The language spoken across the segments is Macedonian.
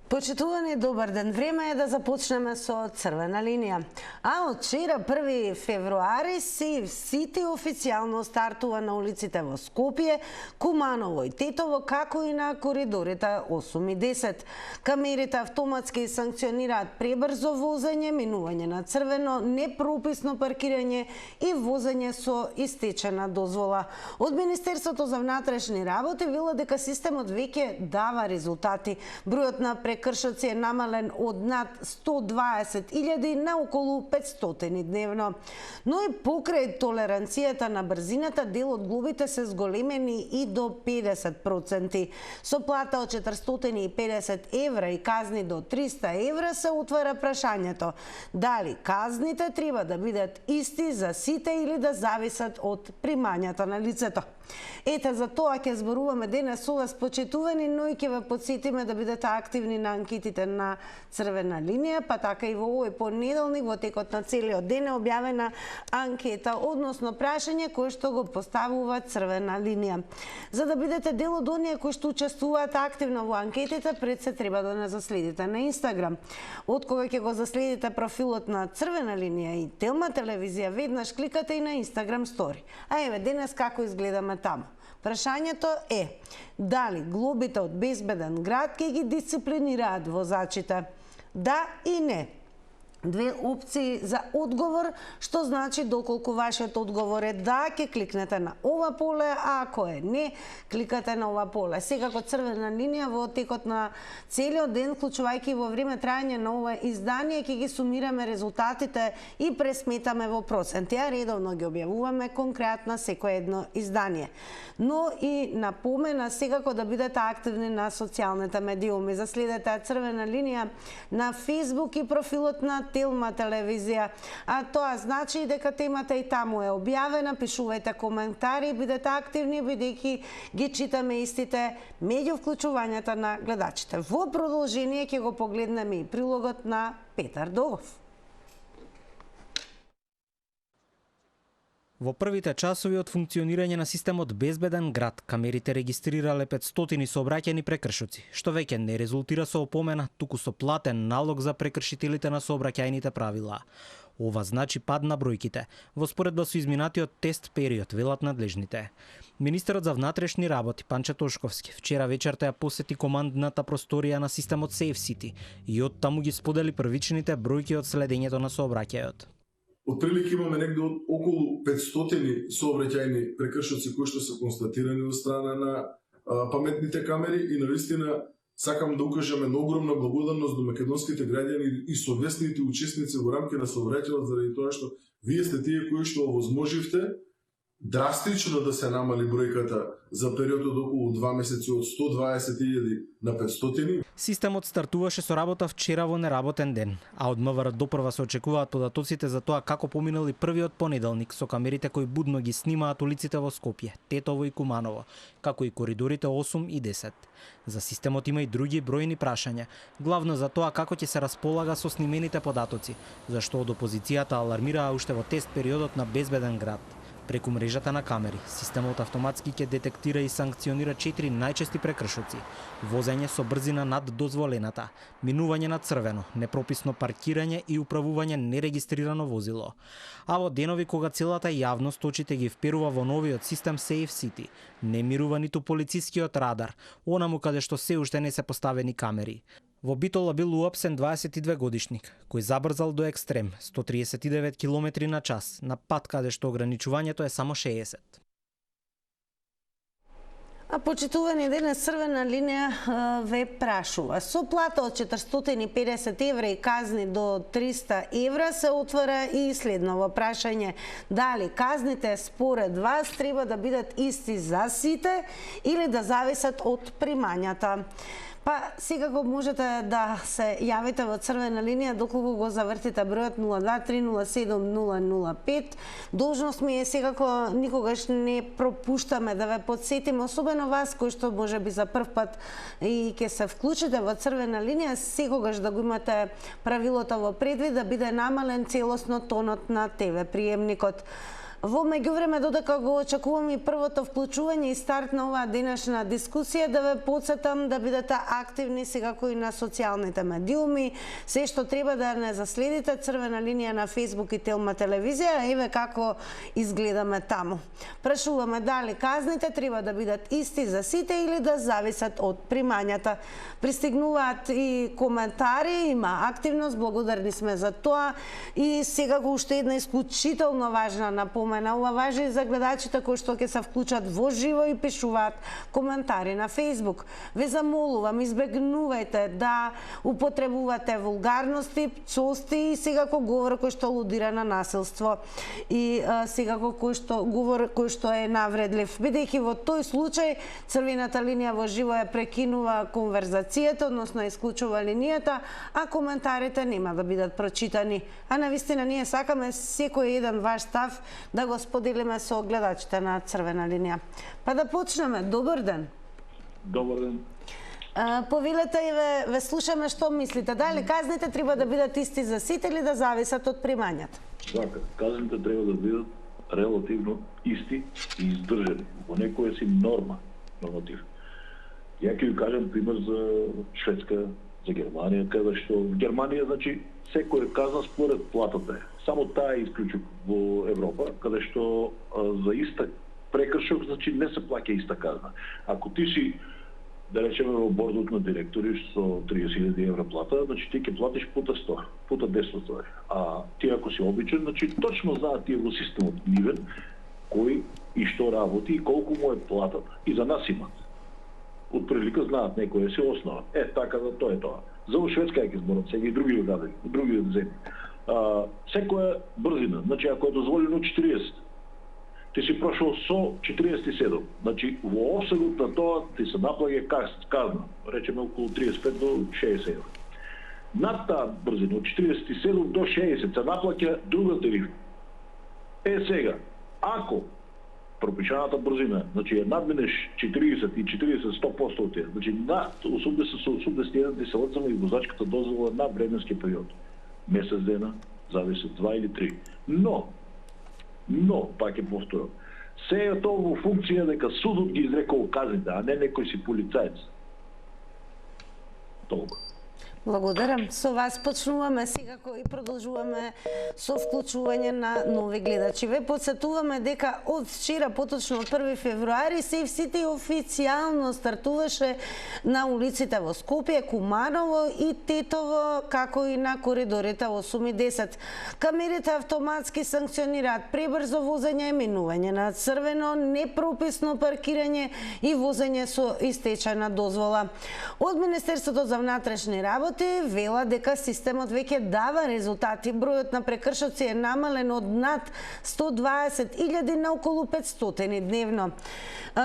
Почитувани, добар ден. Време е да започнеме со црвена линија. А од вчера, 1 февруари, сите официјално стартува на улиците во Скопје, Куманово и Тетово, како и на коридорите 8 и 10. Камерите автоматски санкционираат пребрзо возење, минување на црвено, непрописно паркирање и возење со истечена дозвола. Од Министерството за внатрешни работи велат дека системот веќе дава резултати. Бројот на прекршоци е намален од над 120.000 на околу 500 дневно. Но и покрај толеранцијата на брзината, дел од глобите се зголемени и до 50%. Со плата од 450 евра и казни до 300 евра се отвара прашањето дали казните треба да бидат исти за сите или да зависат од примањата на лицето. Ете, за тоа ќе зборуваме денес со вас, почитувани, но и ќе ве потсетиме да бидете активни на анкетите на црвена линија, па така и во овој понеделник во текот на целиот ден е објавена анкета, односно прашање кое што го поставува црвена линија. За да бидете дел од оние кои што учествуваат активно во анкетите, пред се треба да не заследите на Инстаграм. Од кога ќе го заследите профилот на црвена линија и Телма телевизија, веднаш кликате и на Инстаграм стори. А еве денес како изгледаме таму. Прашањето е дали глобите од безбеден град ќе ги дисциплинираат возачите? Да и не. Две опции за одговор, што значи доколку вашиот одговор е да, ќе кликнете на ова поле, а ако е не, кликате на ова поле. Секако црвена линија во текот на целиот ден, вклучувајќи во време трајање на ова издание, ќе ги сумираме резултатите и пресметаме во проценти, а редовно ги објавуваме конкретно секое едно издание. Но и напомена секако да бидете активни на социјалните медиуми. Заследете црвена линија на Facebook и профилот на Телма телевизија, а тоа значи дека темата и таму е објавена. Пишувајте коментари, бидете активни, бидејќи ги читаме истите меѓу вклучувањата на гледачите. Во продолжение ќе го погледнеме и прилогот на Петар Догов. Во првите часови од функционирање на системот Безбеден град, камерите регистрирале 500 сообраќајни прекршоци, што веќе не резултира со опомена, туку со платен налог за прекршителите на сообраќајните правила. Ова значи пад на бројките, во споредба со изминатиот тест период, велат надлежните. Министерот за внатрешни работи Панче Тошковски вчера вечерта ја посети командната просторија на системот Safe City и од таму ги сподели првичните бројки од следењето на сообраќајот. Отприлика имаме негде од околу 500 сообраќајни прекршоци кои што се констатирани од страна на паметните камери и навистина сакам да укажеме на огромна благодарност до македонските граѓани и совесните учесници во рамки на сообраќајот заради тоа што вие сте тие кои што овозможивте драстично да се намали бројката за период од околу 2 месеци од 120.000 на 500. Системот стартуваше со работа вчера во неработен ден, а од МВР допрва се очекуваат податоците за тоа како поминал и првиот понеделник со камерите кои будно ги снимаат улиците во Скопје, Тетово и Куманово, како и коридорите 8 и 10. За системот има и други бројни прашања, главно за тоа како ќе се располага со снимените податоци, зашто од опозицијата алармираа уште во тест периодот на Безбеден град. Преку мрежата на камери, системот автоматски ќе детектира и санкционира 4 најчести прекршоци: возење со брзина над дозволената, минување на црвено, непрописно паркирање и управување нерегистрирано возило. А во денови кога целата јавност очите ги вперува во новиот систем Safe City, не мирува ниту полицискиот радар, онаму каде што се уште не се поставени камери. Во Битола бил уапсен 22 годишник, кој забрзал до екстрем 139 км на час, на пат каде што ограничувањето е само 60. А почитувани, денес црвена линија ве прашува. Со плата од 450 евра и казни до 300 евра се отвара и следново прашање. Дали казните според вас треба да бидат исти за сите или да зависат од примањата? Па секако можете да се јавите во црвена линија доколку го завртите бројот 023070005. Должност ми е секако никогаш не пропуштаме да ве потсетиме, особено вас кои што можеби за прв пат и ќе се вклучите во црвена линија, секогаш да го имате правилото во предвид да биде намален целосно тонот на ТВ приемникот. Во меѓувреме, додека го очекувам и првото вклучување и старт на оваа денешна дискусија, да ве потсетам да бидете активни секако и на социјалните медиуми. Се што треба да не заследите Црвена линија на Facebook и Телма телевизија, еве како изгледаме таму. Прашуваме дали казните треба да бидат исти за сите или да зависат од примањата. Пристигнуваат и коментари, има активност, благодарни сме за тоа и секако уште една исклучително важна напомена. Ова важи и за гледачите кои што ќе се вклучат во живо и пишуваат коментари на Facebook. Ве замолувам, избегнувајте да употребувате вулгарности, пцости и секако говор кој што алудира на насилство и секако говор кој што е навредлив. Бидејќи во тој случај Црвената линија во живо ја прекинува конверзацијата, односно исклучува линијата, а коментарите нема да бидат прочитани. А навистина ние сакаме секој еден ваш став да го споделиме со гледачите на Црвена линија. Па да почнеме. Добар ден. Добар ден. Повелете и ве слушаме што мислите. Дали казните треба да бидат исти за сите или да зависат од примањата? Така, казните треба да бидат релативно исти и издржани. Во некоја си норматив. Ја ќе ви кажам пример за Шведска, за Германија, каде што в Германија, значи, секој казна според платата е. Само таа е исклучок во Европа, каде што за иста прекршок, значи не се плаќа иста казна. Ако ти си, да речеме, во бордот на директори со 30.000 евра плата, значи ти ќе платиш пута 100, пута 10 евра. А ти ако си обичен, значи точно знаат тие во системот нивен кој и што работи и колку му е платата. И за нас имат. Од прилика знаат некоја си основа. Така да тоа е тоа. За Шведска ќе зборам, сега и други земји. Секоја брзина, значи ако е дозволено 40, ти си прошол со 47, значи во обсегот на тоа ти се наплаќа казна, речеме околу 35 до 60 евра. Над таа брзина, од 47 до 60 се наплаќа друга тарифа. Сега, ако пропишаната брзина, значи надминеш 40 и 40 100% од тие, значи над 80 со 81 ти се одзема и возачката дозвола на временски период. Месец дена, зависи 2 или 3. Но, пак ќе повторам, се е тоа во функција дека судот ги изрекол казните, а не некој си полицаец. Толку. Благодарам. Со вас почнуваме секако и продолжуваме со вклучување на нови гледачи. Ве подсетуваме дека од вчера, поточно од 1 февруари, Save City официјално стартуваше на улиците во Скопје, Куманово и Тетово, како и на коридорите 8 и 10. Камерите автоматски санкционираат пребрзо возење, минување на црвено, непрописно паркирање и возење со истечена дозвола. Од Министерството за внатрешни работи вела дека системот веќе дава резултати. Бројот на прекршоци е намален од над 120.000 на околу 500 дневно.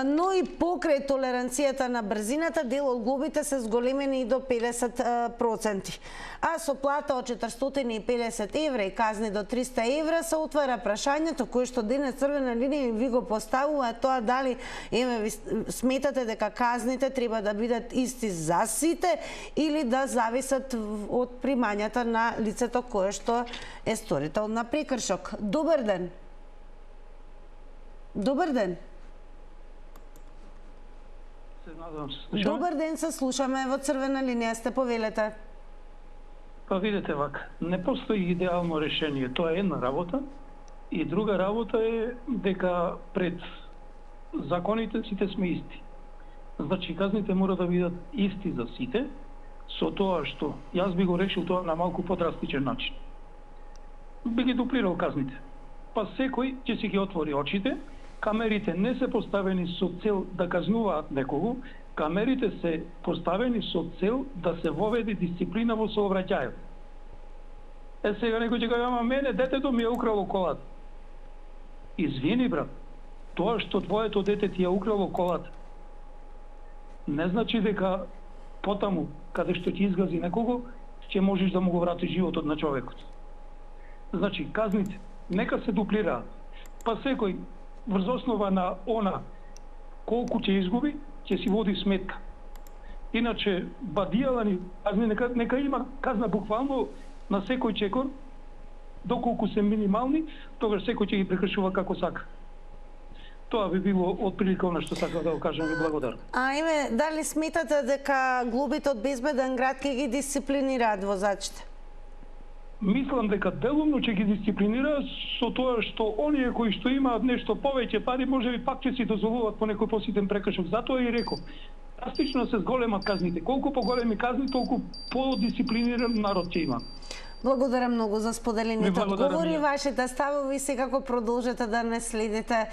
Но и покрај толеранцијата на брзината, дел од глобите се зголемени и до 50%. А со плата од 450 евра и казни до 300 евра се отвара прашањето кое што денес Црвена линија ви го поставува, тоа дали ви сметате дека казните треба да бидат исти за сите или да зависат од примањата на лицето кое што е сторител на прекршок. Добар ден. Добар ден. Добар ден, се слушаме во Црвена линија, сте повелете. Па видите вака, не постои идеално решение, тоа е една работа и друга работа е дека пред законите сите сме исти. Значи казните мора да бидат исти за сите, со тоа што јас би го решил тоа на малку подрастичен начин. Би ги дуплирал казните. Па секој ќе си ги отвори очите. Камерите не се поставени со цел да казнуваат некого, камерите се поставени со цел да се воведе дисциплина во сообраќајот. Сега некој ќе каже, ама мене детето ми е украло колата. Извини брат, тоа што твоето дете ти е украло колата не значи дека потаму, каде што ти изгази некого, ќе можеш да му го вратиш животот на човекот. Значи, казните, нека се дуплираат. Па секој врз основа на она колку ќе изгуби, ќе си води сметка. Иначе, бадијала ни казни, нека има казна буквално на секој чекор, доколку се минимални, тогаш секој ќе ги прекршува како сака. Тоа би било отприлика она што сакав да го кажам и благодарам. Ајме, дали сметате дека глобите од безбеден град ќе ги дисциплинираат возачите? Мислам дека делумно ќе ги дисциплинира со тоа што оние кои што имаат нешто повеќе пари можеби пак ќе си дозволуваат по некој поситен прекршок. Затоа и реков, драстично се зголемат казните. Колку поголеми казни, толку подисциплиниран народ ќе има. Благодарам многу за споделените одговори. Вашите ставови секако продолжете да не следите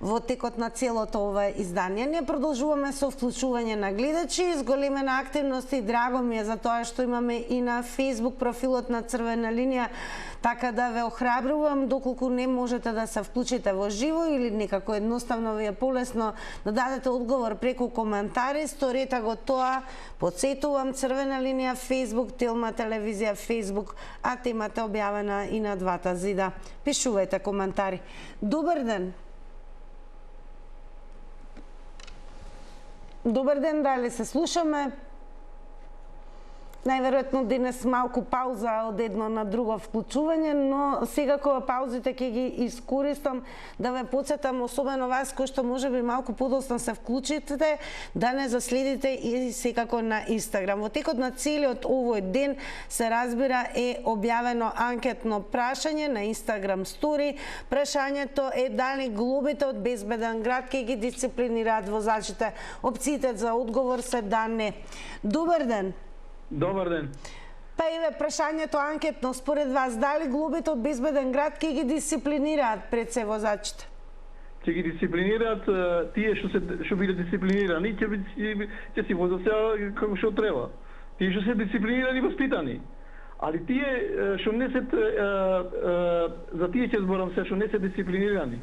во текот на целото ова издание. Ние продолжуваме со вклучување на гледачи, зголемена активност и драго ми е за тоа што имаме и на Facebook профилот на Црвена линија, така да ве охрабрувам доколку не можете да се вклучите во живо или некако едноставно ви е полесно да дадете одговор преку коментари, сторете го тоа. Потсетувам Црвена линија Facebook, Телма телевизија Facebook, а темата објавена и на двата зида. Пишувајте коментари. Добар ден. Добар ден, дали се слушаме? Најверојатно денес малку пауза од едно на друго вклучување, но секако паузите ќе ги искористам да ве потсетам, особено вас кои што можеби малку подоцна се вклучите, да не заследите и секако на Инстаграм. Во текот на целиот овој ден се разбира е објавено анкетно прашање на Инстаграм стори. Прашањето е дали глобите од безбеден град ќе ги дисциплинираат возачите. Опциите за одговор се да, не. Добар ден. Добар ден. Па еве прашањето анкетно, според вас, дали глобите од безбеден град ќе ги дисциплинираат пред се возачите? Ќе ги дисциплинираат тие што бидат дисциплинирани, ќе си возат се како што треба. Тие што се дисциплинирани и воспитани. Али тие што не се за тие ќе зборам се што не се дисциплинирани.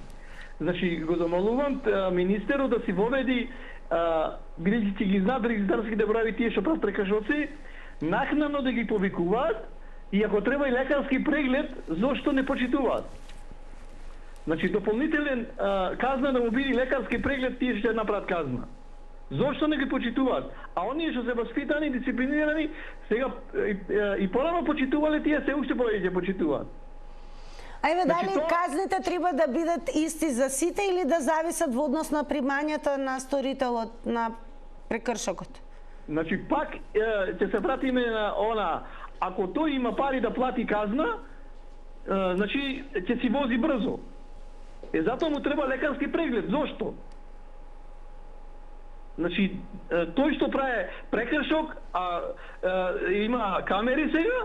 Значи го замолувам министерот да си воведи бидејќи ќе ги знаат регистарските броеви тие што прават прекршоци, накнано да ги повикуваат и ако треба и лекарски преглед, зошто не почитуваат? Значи дополнителен казна да му биде лекарски преглед, тие ще направат казна. Зошто не ги почитуваат? А оние што се воспитани, дисциплинирани, сега и порано почитувале, тие се уште повеќе почитуваат. Ајде, дали казните треба да бидат исти за сите или да зависат во однос на примањата на сторителот на прекршокот? Значи пак ќе се вратиме на она, ако тој има пари да плати казна, значи ќе си вози брзо. Затоа му треба лекарски преглед. Зошто? Значи тој што прави прекршок, има камери сега,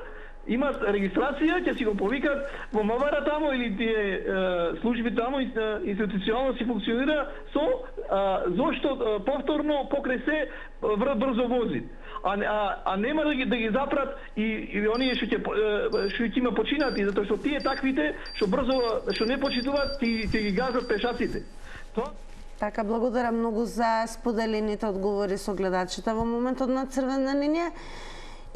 има регистрација, ќе си го повикат во МВР тамо или тие служби тамо институционално си функционира со зошто повторно покрај се брзо вози. А нема да ги запрат и оние што ќе има починати, затоа што тие таквите што брзо што не почитуваат ќе ги газат пешаците. Така, благодарам многу за споделените одговори со гледачите во моментот на Црвена линија.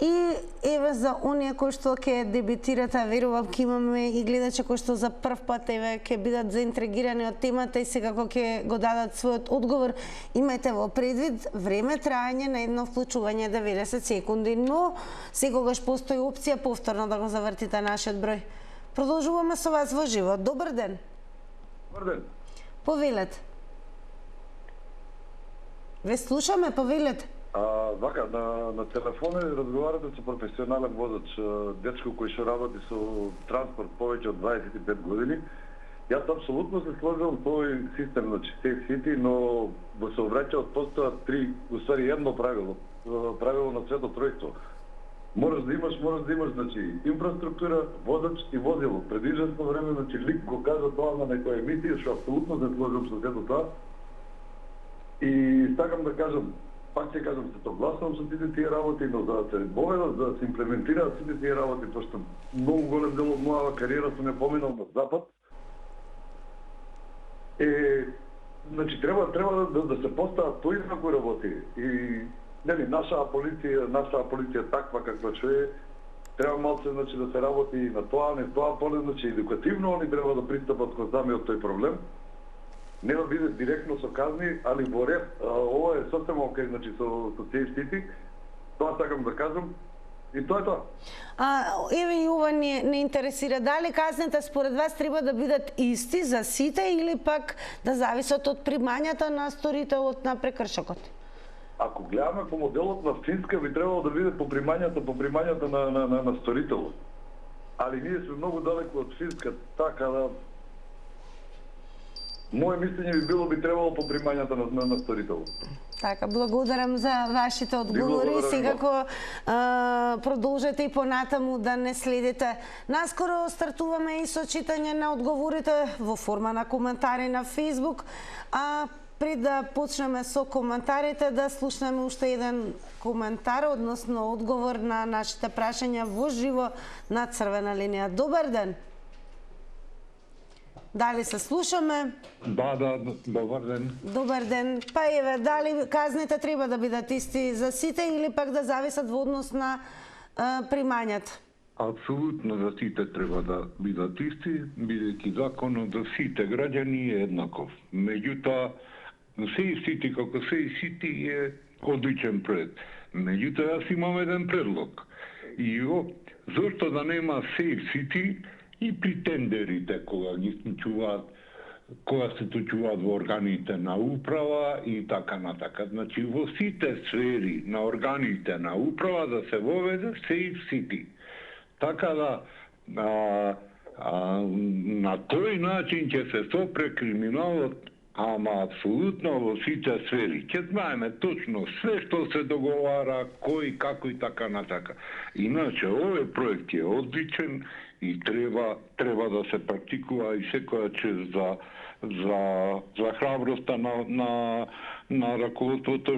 И еве за оние кои што ќе дебитирате, верувам ќе имаме и гледачи кои што за прв пат еве ќе бидат заинтригирани од темата и секако ќе го дадат својот одговор. Имајте во предвид време траење на едно вклучување 90 секунди, но секогаш постои опција повторно да го завртите нашиот број. Продолжуваме со вас во живо. Добар ден. Добар ден. Повелете. Ве слушаме, повелете. Вака, на телефона разговарате со професионален возач, дечко кој што работи со транспорт повеќе од 25 години. Јас апсолутно се сложувам со овој систем, значи Safe City, но во сообраќајот постојат три, уствари едно правило на свето тројство. Мораш да имаш значи инфраструктура, возач и возило. Пред известно време значи лик го кажа тоа на некоја емисија, што апсолутно се сложувам со сето тоа. И сакам да кажам, пак ќе кажам, се согласувам со сите тие работи, но за да се воведат, за да се имплементираат сите тие работи, пошто многу голем дел од мојава кариера сум ја поминал на Запад, значи треба да се постават тој кои работи. И нели нашата полиција таква каква што е, треба малце значи да се работи на тоа, не тоа поле, значи едукативно они треба да пристапат кон самиот тој проблем. Не да биде директно со казни, али во ред, ова е сосема окей, значи со Safe City. Тоа сакам да кажам. И тоа е тоа. Еве и ова не интересира. Дали казните според вас треба да бидат исти за сите или пак да зависат од примањата на сторителот на прекршокот? Ако гледаме по моделот на Финска, би требало да биде по примањата на сторителот. Али ние сме многу далеко од Финска, така да моje мислење би требало по примањата на сторителот. Така, благодарам за вашите одговори. Секако продолжете и понатаму да не следите. Наскоро стартуваме и со читање на одговорите во форма на коментари на Facebook, а пред да почнеме со коментарите да слушнеме уште еден коментар, односно одговор на нашите прашања во живо на Црвена линија. Добар ден. Дали се слушаме? Да, добар ден. Добар ден. Па еве, дали казните треба да бидат исти за сите или пак да зависат во однос на примањата? Апсолутно за сите треба да бидат исти, бидејќи законот за сите граѓани е еднаков. Меѓутоа, сеј сити како сеј сити е одличен проект. Меѓутоа, јас имам еден предлог. Зошто да нема сеј сити и при тендерите кога се случуваат во органите на управа и така натака. Значи во сите сфери на органите на управа да се воведе Safe City. Така да на тој начин ќе се сопре криминалот, ама апсолутно во сите сфери. Ќе знаеме точно све што се договара, кој, како и така натака. Иначе овој проект е одличен и треба да се практикува и секоја чест за храброста на раководството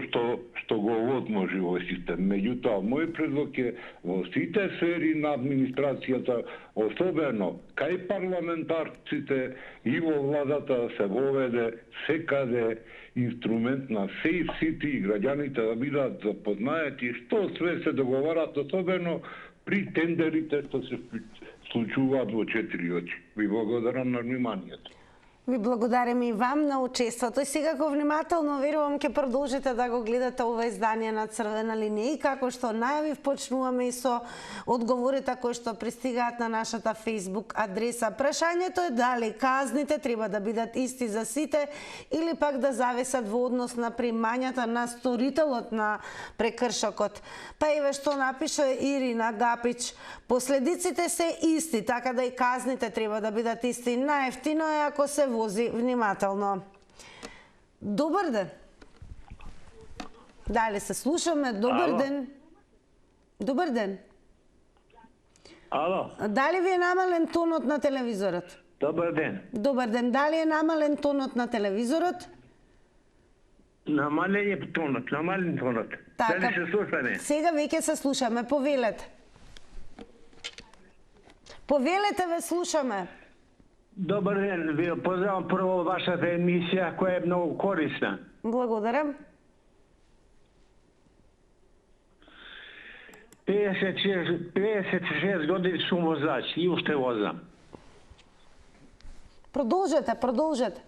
што го одможи овој систем. Меѓутоа, мој предлог е во сите сфери на администрацијата, особено кај парламентарците и во владата да се воведе секаде инструмент на Safe City и граѓаните да бидат запознаети што све се договарат, особено при тендерите што се случуваат во 4 очи. Ви благодарам на вниманието. Ви благодарам и вам на учеството и секако внимателно верувам ќе продолжите да го гледате ова издание на Црвена линија и како што најавив почнуваме и со одговорите кои што пристигаат на нашата Facebook адреса. Прашањето е дали казните треба да бидат исти за сите или пак да зависат во однос на примањата на сторителот на прекршокот. Па еве што напише Ирина Гапич. Последиците се исти, така да и казните треба да бидат исти. Наевтино е ако се вози внимателно. Добар ден. Дали се слушаме? Добар ден. Добар ден. Ало. Дали ви е намален тонот на телевизорот? Добар ден. Добар ден. Дали е намален тонот на телевизорот? Намален тонот. Така, дали се слушаме? Сега веќе се слушаме. Повелете. Повелете, ве слушаме. Добар ден, ви поздравам прво вашата емисија која е многу корисна. Благодарам. 56 години сум возач и уште возам. Продолжете.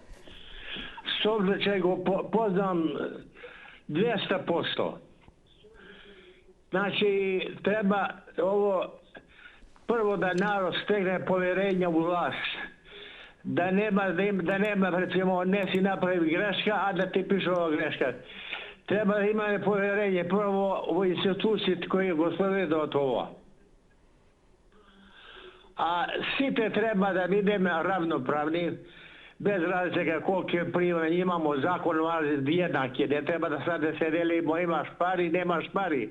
Соблече го познам 200%. Значи, треба ово прво да народ стегне поверење у власт. Да нема речемо, не си направи грешка, а да ти пишува грешка. Треба да имаме поверење прво во институциите кои го следуваат ова. А сите треба да бидеме равноправни, без разлика колку примање имамо закон еднакви, не треба да се делимо, имаш пари, немаш пари.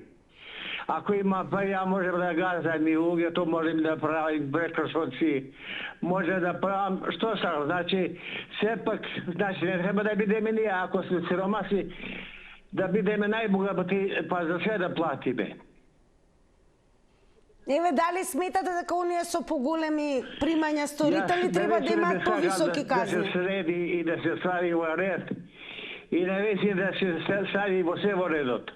Ако има пари, ја можем да газам и луѓето, можем да правим прекршоци, може да правам што сакам. Значи, сепак, не треба да бидеме ние, ако сме сиромаси, да бидеме најбогати, па за се да платиме. Еве, дали сметате дека оние со поголеми примања сторители треба да имаат повисоки казни? Да се среди и да се стави во ред и навистина да се стави во се во редот.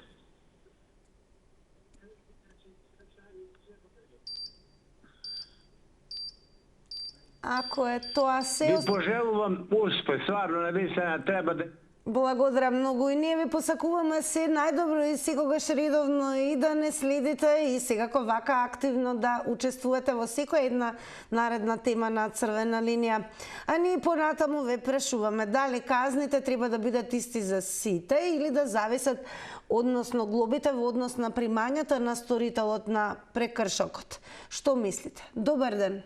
Ако е тоа се... Ви пожелувам успех, стварно навистина треба да... Благодарам многу и ние ви посакуваме се најдобро и секогаш редовно и да не следите и секако вака активно да учествувате во секоја една наредна тема на Црвена линија. А ние понатаму ве прашуваме дали казните треба да бидат исти за сите или да зависат односно глобите во однос на примањата на сторителот на прекршокот. Што мислите? Добар ден.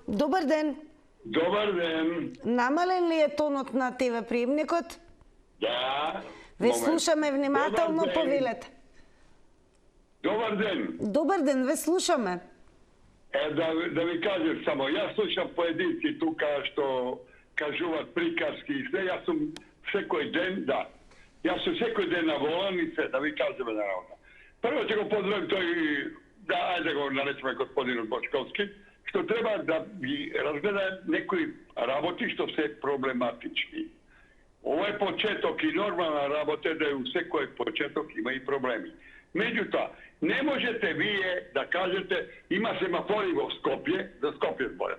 Добар ден. Добар ден. Намален ли е тонот на ТВ приемникот? Да. Ве слушаме внимателно, повелете. Добар ден. Добар ден, ве слушаме. Да ви кажем само, јас слушам поединци тука што кажуваат приказки и се, јас сум секој ден, да. Јас сум секој ден на воланице, да ви кажеме на работа. Прво ќе го поздравим тој, да, ајде го наречеме господинот Бочковски, што треба да ги разгледа некои работи што се проблематични. Овој почеток и нормална работа да у секој почеток има и проблеми. Меѓутоа, не можете вие да кажете има семафори во Скопје, за Скопје зборам.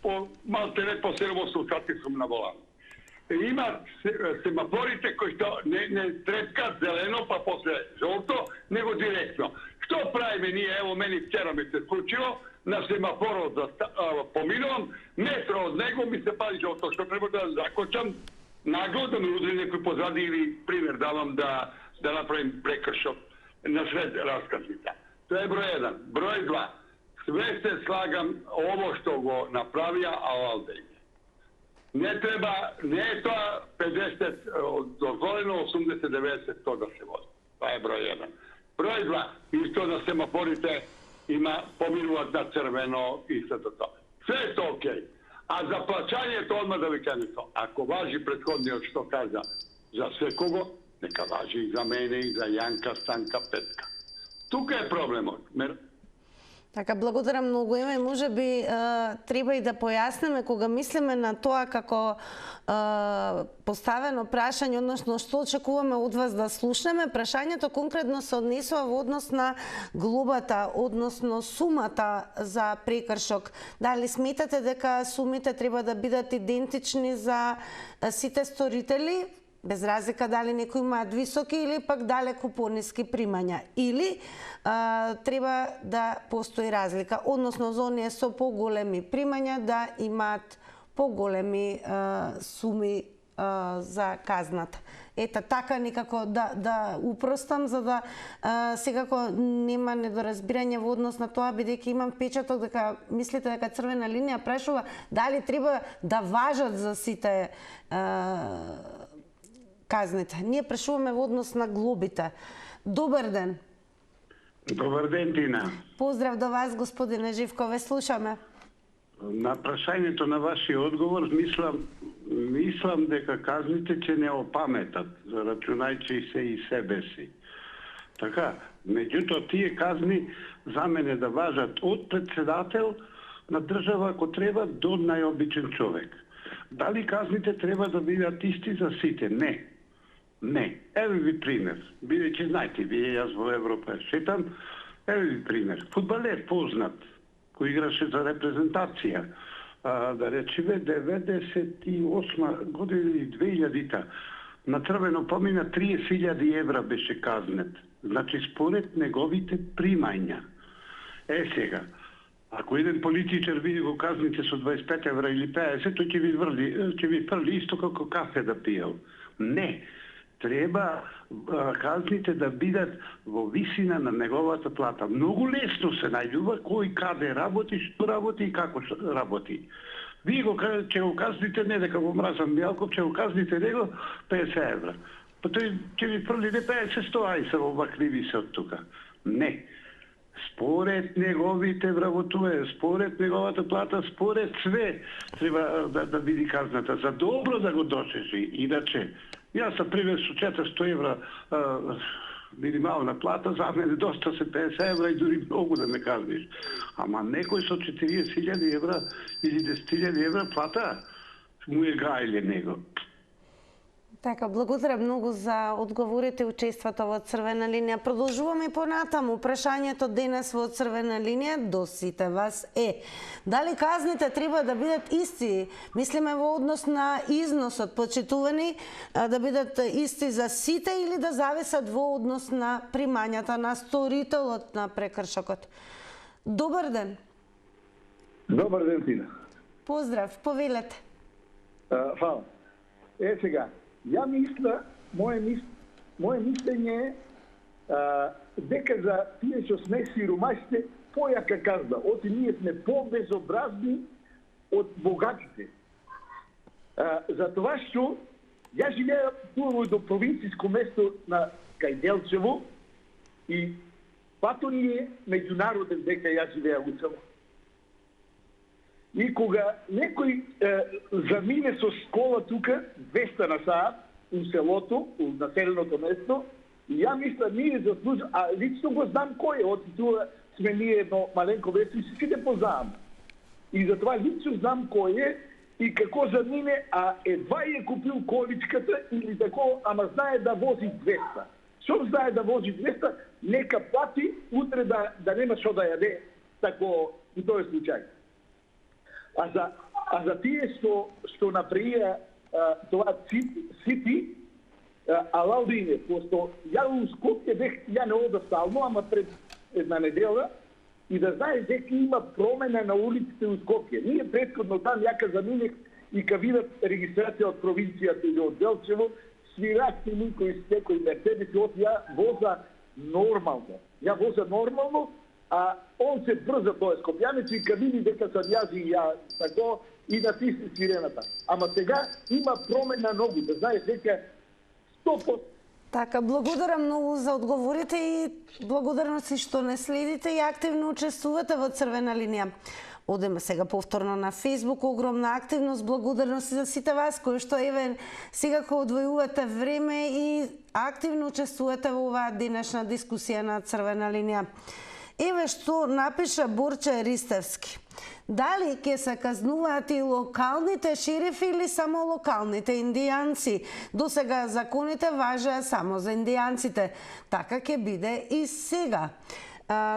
По малте по 7 сати сум на волан. Има семафорите кои што не трепкат зелено па после жолто, него директно. Што правиме ние? Ево мене вчера ми се случило, на семафорот за поминувам, метро од него ми се пали жолто, што треба да закочам, нагло да ме удри некој позади или пример давам да направим прекршок на сред раскaznica. Тоа е број 1. Број 2. Све се слагам ово што го направија Алалдеј. Не треба, не е тоа 50 дозволено, 80-90 тоа да се води. Тоа е број 1. Број 2. Исто на семафорите има поминуваат на црвено и се тоа. Се е тоа окей. А за плаќањето одма да ви кажам тоа. Ако важи претходниот што кажа за секого, нека важи и за мене, и за Јанка, Станка, Петка. Тука е проблемот. Така, благодарам многу. Еме, може би треба и да појасниме кога мислиме на тоа како поставено прашање, односно што очекуваме од вас да слушнеме. Прашањето конкретно се однесува во однос на глобата, односно сумата за прекршок. Дали сметате дека сумите треба да бидат идентични за сите сторители, без разлика дали некои имаат високи или пак далеку пониски примања, или треба да постои разлика, односно за оние со поголеми примања да имаат поголеми суми за казната. Ета, така некако да упростам, за да секако нема недоразбирање во однос на тоа, бидејќи имам печаток дека мислите дека Црвена линија прашува дали треба да важат за сите казните. Ние прашуваме во однос на глобите. Добар ден. Добар ден, Тина. Поздрав до вас, господине Живко, слушаме. На прашањето на вашиот одговор мислам дека казните ќе не опаметат, рачунајќи се и себе си. Така, меѓутоа тие казни за мене да важат од председател на држава ако треба до најобичен човек. Дали казните треба да бидат исти за сите? Не. Не. Еве ви пример. Бидејќи знаете, вие јас во Европа шетам, еве ви пример. Фудбалер познат, кој играше за репрезентација, да речеме 98 година или 2000-та, на црвено помина 30.000 евра беше казнет. Значи според неговите примања. Сега, ако еден политичар види во казните со 25 евра или 50, тој ќе ви фрли исто како кафе да пиел. Не. Треба казните да бидат во висина на неговата плата. Многу лесно се најдува кој каде работи, што работи и како работи. Вие ќе го казните не дека го мразам Мјалков, ќе го казните него 50 евра. Па тој ќе ви фрли не 50, 100, ај се обакриви се од тука. Не. Според неговите вработувања, според неговата плата, според све треба да биде казната. За добро да го досежи. Иначе, јас за пример со 400 евра минимална плата, за мене доста се 50 евра и дури многу да ме казниш. Ама некој со 40.000 евра или 10.000 евра плата, му е гајле него. Така, благодарам многу за одговорите и учеството во Црвена линија. Продолжуваме понатаму. Прашањето денес во Црвена линија до сите вас е: дали казните треба да бидат исти? Мислиме во однос на износот, почитувани, да бидат исти за сите или да зависат во однос на примањата на сторителот на прекршокот? Добар ден. Добар ден, Тина. Поздрав, повелете. Фала. Сега, ја мисля, моje мислење е дека за тие што сме сиромашите појака казна, оти ние сме по-безобразни од богатите. За тоа што ја живеа во до провинцијско место на Кајделчево и пато ни е меѓународен дека ја живеа у село. И кога некој замине со школа тука 200 на саат у селото, у населеното место, ја мисля ние заслужуваме, а лично го знам кој е, од тоа сме ние едно маленко место и сите познаваме. И затоа лично знам кој е и како замине, а едва е купил количката или тако, ама знае да вози 200. Што знае да вози 200, нека плати, утре да нема што да јаде, тако у тој случај. А за тие што направија тоа сити, алаудине, пошто ја у Скопје ја не одам стално, ама пред една недела, и да знаеш дека има промена на улиците у Скопје. Ние претходно там јака заминех и ка видат регистрација од провинцијата или од Делчево, свирачи никој с некој Мерцедес, ја воза нормално. Ја воза нормално, а он се брза тој скопјанец и ка види дека сам јас и ја тако и натисне сирената. Ама сега има промена многу, да знаеш дека 100%. Така, благодарам многу за одговорите и благодарности што не следите и активно учествувате во Црвена линија. Одеме сега повторно на Facebook, огромна активност, благодарности за сите вас кои што еве сега кога одвојувате време и активно учествувате во оваа денешна дискусија на Црвена линија. Еве што напиша Борче Ристевски. Дали ќе се казнуваат и локалните шерифи или само локалните индијанци? До сега законите важеа само за индијанците. Така ќе биде и сега.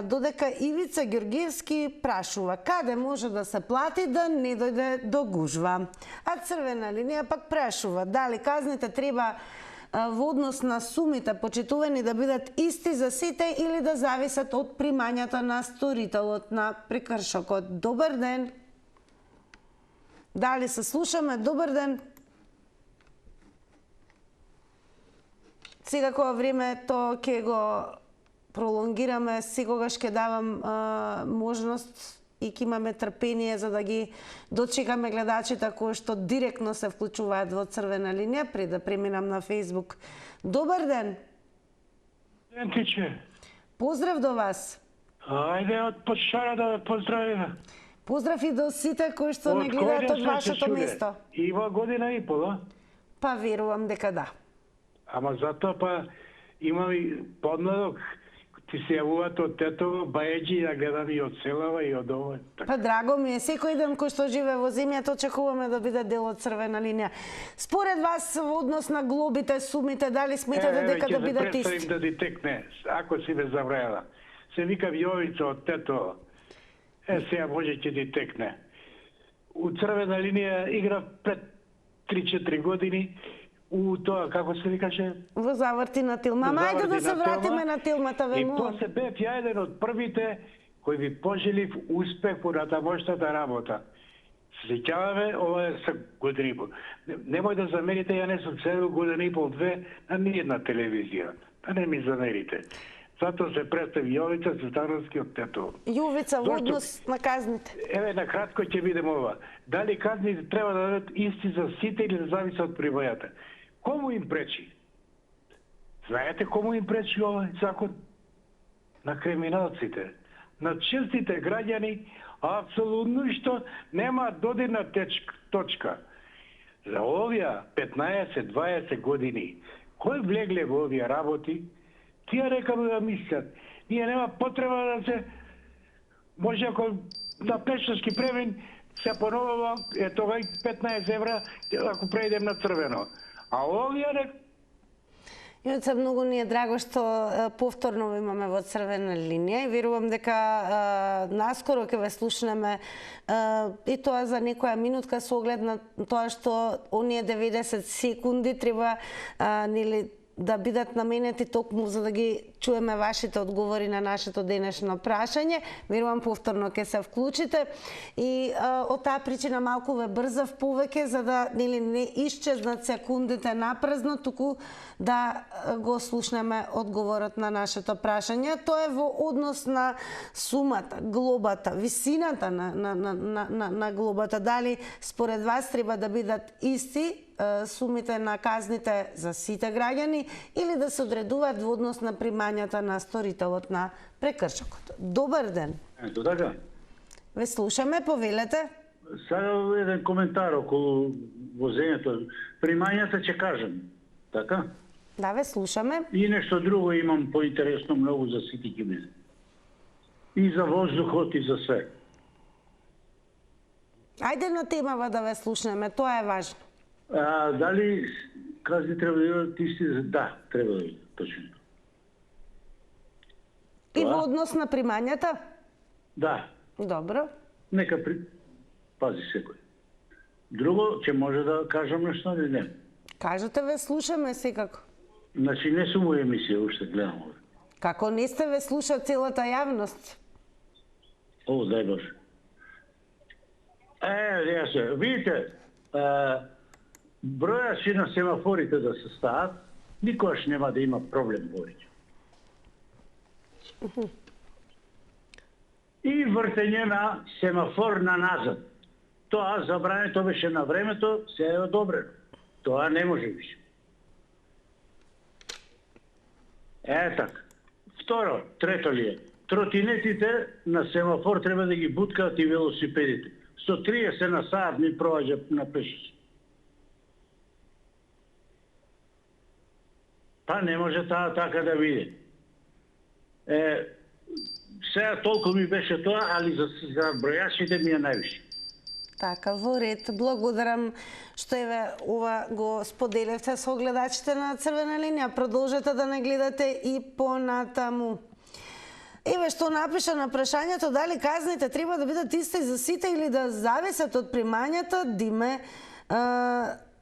Додека Ивица Ѓоргиевски прашува каде може да се плати да не дојде до гужва. А Црвена линија пак прашува дали казните треба во однос на сумите почитувани да бидат исти за сите или да зависат од примањата на сторителот на прекршокот. Добар ден. Дали се слушаме? Добар ден. Сега кога времето ќе го пролонгираме, секогаш ќе давам можност и ќе имаме трпение за да ги дочекаме гледачите кои што директно се вклучуваат во Црвена линија, пред да преминам на Facebook. Добар ден. Ден тиче. Поздрав до вас. Ајде од Подшара да поздравиме. Поздрав и до сите кои што не гледаат од вашето место. Има година и пола. Па верувам дека да. Ама затоа па имам и подмладок. Ти се јавуваат од Тетово, Баједжи, ја гледам и од Селава и од ова. Па драго ми е, секој ден кој што живе во земјата очекуваме да биде дел од Црвена линија. Според вас во однос на глобите, сумите, дали сметате дека да бидат исти? Ќе се да ти текне, ако си ме забравила. Се вика Јовица од Тетово. Сега може ќе ти текне. У Црвена линија игра пред 3-4 години. У тоа, како се викаше? Во Заврти на Тилма. Ајде да се вратиме на Тилмата, ве молам. И после бев ја еден од првите кои ви пожелив успех по натамошната работа. Се сеќаваме, ова е со година и пол. Немој да замерите, ја не сум седел година и пол, две на ниједна телевизија. Да не ми замерите. Затоа се представи Јовица Цветановски од Тетово. Јовица, во однос на казните. Еве, на кратко ќе видиме ова. Дали казните треба да бидат исти за сите или да зависе од прибојата? Кому им пречи? Знаете кому им пречи овој закон? На криминалците. На честите граѓани, апсолутно што нема додирна точка. За овие 15-20 години, кој влегле во овие работи, тие рекамо да мислат. Ние нема потреба да се, може ако на пешачки премин се поновува, тоа 15 евра, ако преидем на црвено. А овие Инаце, многу ни е драго што повторно ви имаме во црвена линија и верувам дека наскоро ќе ве слушнеме и тоа за некоја минутка со оглед на тоа што оние 90 секунди треба да бидат наменети токму за да ги чуеме вашите одговори на нашето денешно прашање. Верувам повторно ќе се вклучите и од таа причина малку ве брзав повеќе за да не исчезнат секундите напразно, туку да го слушнеме одговорот на нашето прашање. Тоа е во однос на сумата, глобата, висината на глобата. Дали според вас треба да бидат исти сумите на казните за сите граѓани или да се одредуваат во однос на примањата на сторителот на прекршокот? Добар ден. Ето така. Ве слушаме, повелете. Сега еден коментар околу возењето. Примањата ќе кажам, така? Да, ве слушаме. И нешто друго имам поинтересно многу за сите ќе биде. И за воздухот и за све. Ајде на темава да ве слушнеме, тоа е важно. Дали казни треба да бидат исти? Да, треба да бидат, точно. И во однос на примањата? Да. Добро. Нека пази секој. Друго, ќе може да кажам нешто или не? Кажете, ве слушаме секако. Значи не сум во емисија, уште гледам овде. Како не сте, ве слуша целата јавност? О, дај Боже. Видите, бројачи на семафорите да се стават, никогаш нема да има проблем повеќе. И вртење на семафор на назад. Тоа забрането беше на времето, се е одобрено. Тоа не може више. Така. Второ, трето ли е? Тротинетите на семафор треба да ги буткаат и велосипедите. Со 30 на сат ми проаѓа на пешици. Па не може таа така да биде. Сега толку ми беше тоа, али за бројачите ми е највише. Така, во ред. Благодарам што еве ова го споделевте со гледачите на Црвена линија. Продолжете да не гледате и понатаму. Еве што напиша на прашањето дали казните треба да бидат исти за сите или да зависат од примањата, Диме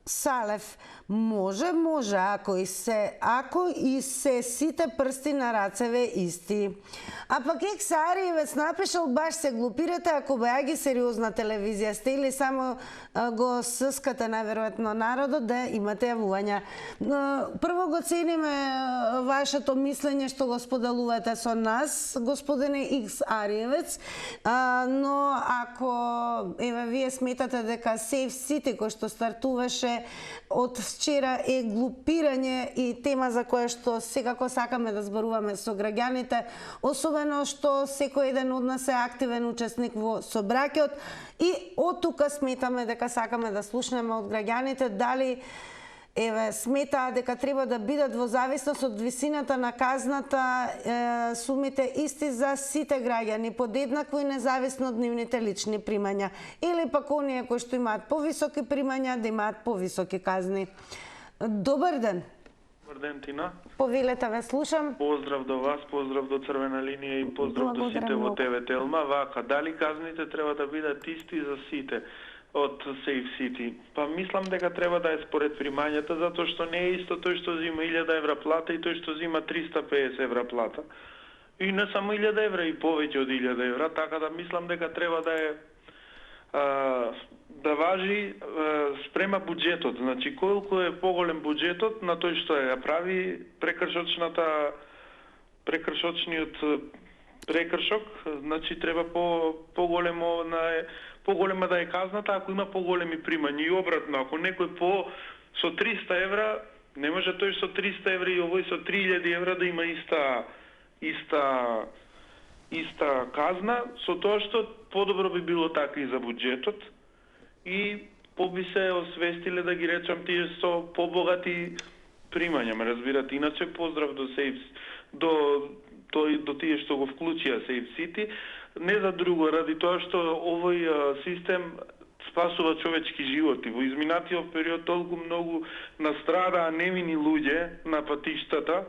Салев. Може, ако и се сите прсти на рацеве исти. А пак Екс Ариевец напишал, баш се глупирате ако беа ги сериозна телевизија сте или само го съскате најверојатно народот да имате јавувања. Прво го цениме вашето мислење што го споделувате со нас, господине Екс Ариевец, но ако вие сметате дека Сейф Сити кој што стартуваше од вчера е глупирање и тема за која што секако сакаме да зборуваме со граѓаните, особено што секој еден од нас е активен учесник во собраќајот и од тука сметаме дека сакаме да слушнеме од граѓаните дали сметаа дека треба да бидат во зависност од висината на казната сумите исти за сите граѓани, подеднакво и независно од нивните лични примања. Или пак оние кои што имаат повисоки примања да имаат повисоки казни. Добар ден. Добар ден, Тина. Повелете, ве слушам. Поздрав до вас, поздрав до Црвена линија и поздрав до сите во ТВ Телма. Вака, дали казните треба да бидат исти за сите од Сейф Сити? Па мислам дека треба да е според примањата, затоа што не е исто тој што зима 1000 евра плата и тој што зима 350 евра плата. И не само 1000 евра и повеќе од 1000 евра, така да мислам дека треба да е да важи спрема буџетот. Значи, колку е поголем буџетот на тој што ја прави прекршочниот прекршок, значи треба поголема да е казната ако има поголеми примања. И обратно, ако некој со 300 евра, не може тој со 300 евра и овој со 3000 евра да има иста казна, со тоа што подобро би било така и за буџетот и би се освестиле, да ги речам, тие со побогати примања, ме разбирате. Иначе поздрав до Сейф, до тие што го вклучија Сейф Сити, не за друго, ради тоа што овој систем спасува човечки животи. Во изминатиот период толку многу настрадаа невини луѓе на патиштата,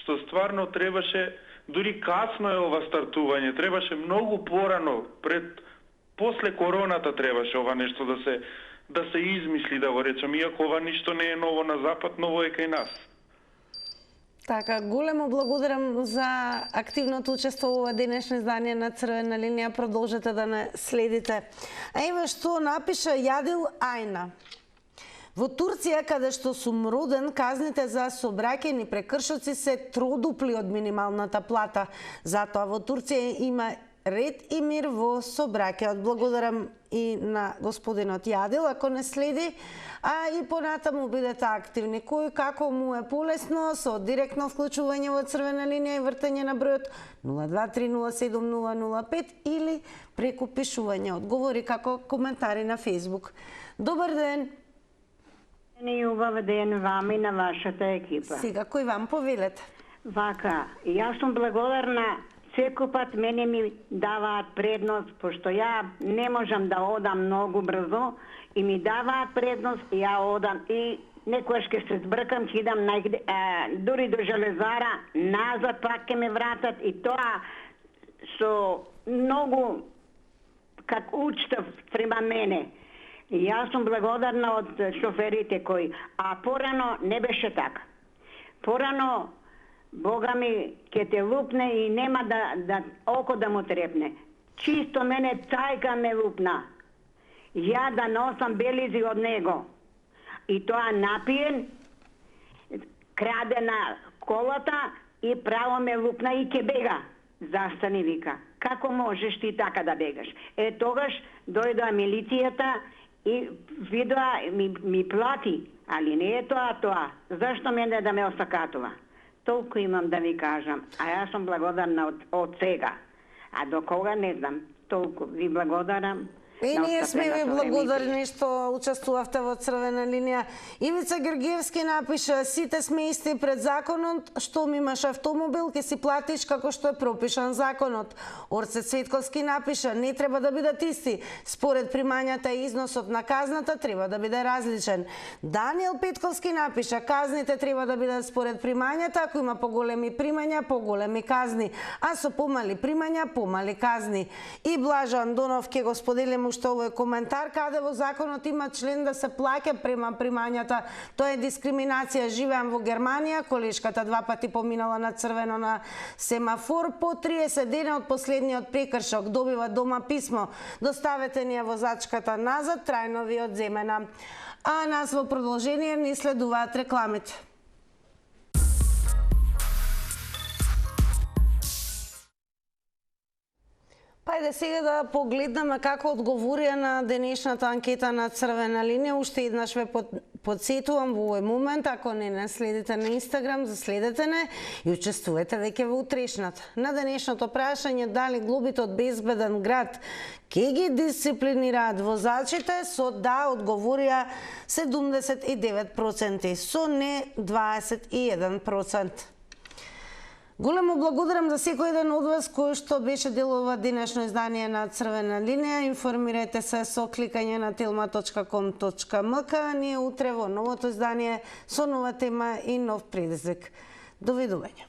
што стварно требаше, дури касно е ова стартување, требаше многу порано, после короната требаше ова нешто да се измисли, да го речам, иако ова ништо не е ново на запад, ново е кај нас. Така, големо благодарам за активното учество во ова денешно издание на Црвена линија. Продолжете да не следите. А ева што напиша Јадил Ајна. Во Турција, каде што сум роден, казните за сообраќајни прекршоци се тродупли од минималната плата. Затоа во Турција има ред и мир во сообраќајот. Благодарам и на господинот Јадил, ако не следи, а и понатаму бидете активни. Кој како му е полесно со директно вклучување во Црвена линија и вртање на бројот 023070005 или преку пишување одговори како коментари на Facebook. Добар ден! И убав ден вам и на вашата екипа. Сега, кој вам повелете? Вака, јас сум благодарна. Секој пат мене ми даваат предност, пошто ја не можам да одам многу брзо и ми даваат предност и ја одам. И некојаш ке се збркам, ќе идам дури до железара, назад пак ке ме вратат и тоа со многу как учтав према мене. И јас сум благодарна од шоферите кои, а порано не беше така. Порано Бога ми ке те лупне и нема да око да му трепне. Чисто мене цајка ме лупна. Ја да носам белизи од него. И тоа напиен, краде на колата и право ме лупна и ке бега. Застани, вика. Како можеш ти така да бегаш? Тогаш дојдоа милицијата и видоа ми плати. Али не е тоа. Зашто мене да ме осакатува? Толку имам да ви кажам, а јас сум благодарна од сега. А до кога не знам, толку ви благодарам. И ние сме ви благодарни што учествувавте во Црвена линија. Ивица Георгиевски напиша: сите сме исти пред законот, штом имаш автомобил, ке си платиш како што е пропишан законот. Орце Цветковски напиша: не треба да бидат исти. Според примањата и износот на казната треба да биде различен. Даниел Петковски напиша: казните треба да бидат според примањата, ако има поголеми примања, поголеми казни, а со помали примања, помали казни. И Блажо Андонов ке го споделим што овој коментар, каде во законот има член да се плаќа према примањата. Тоа е дискриминација. Живеам во Германија, колешката 2 пати поминала на црвено на семафор, по 30 дена од последниот прекршок добива дома писмо: доставете ни ја возачката назад, трајно ви одземена. А нас во продолжение ни следуваат рекламите. Ајде сега да погледнеме како одговорија на денешната анкета на Црвена линија. Уште еднаш ве подсетувам во овој момент, ако не следите на Инстаграм, заследете не и учествувате веќе во утрешната. На денешното прашање дали глобите од безбеден град ке ги дисциплинираат возачите, со да одговорија 79%, со не 21%. Големо благодарам за секој еден од вас кој што беше дел ова денешно издание на Црвена линија. Информирајте се со кликање на telma.com.mk. Ние утре во новото издание со нова тема и нов предизвик. Довидување.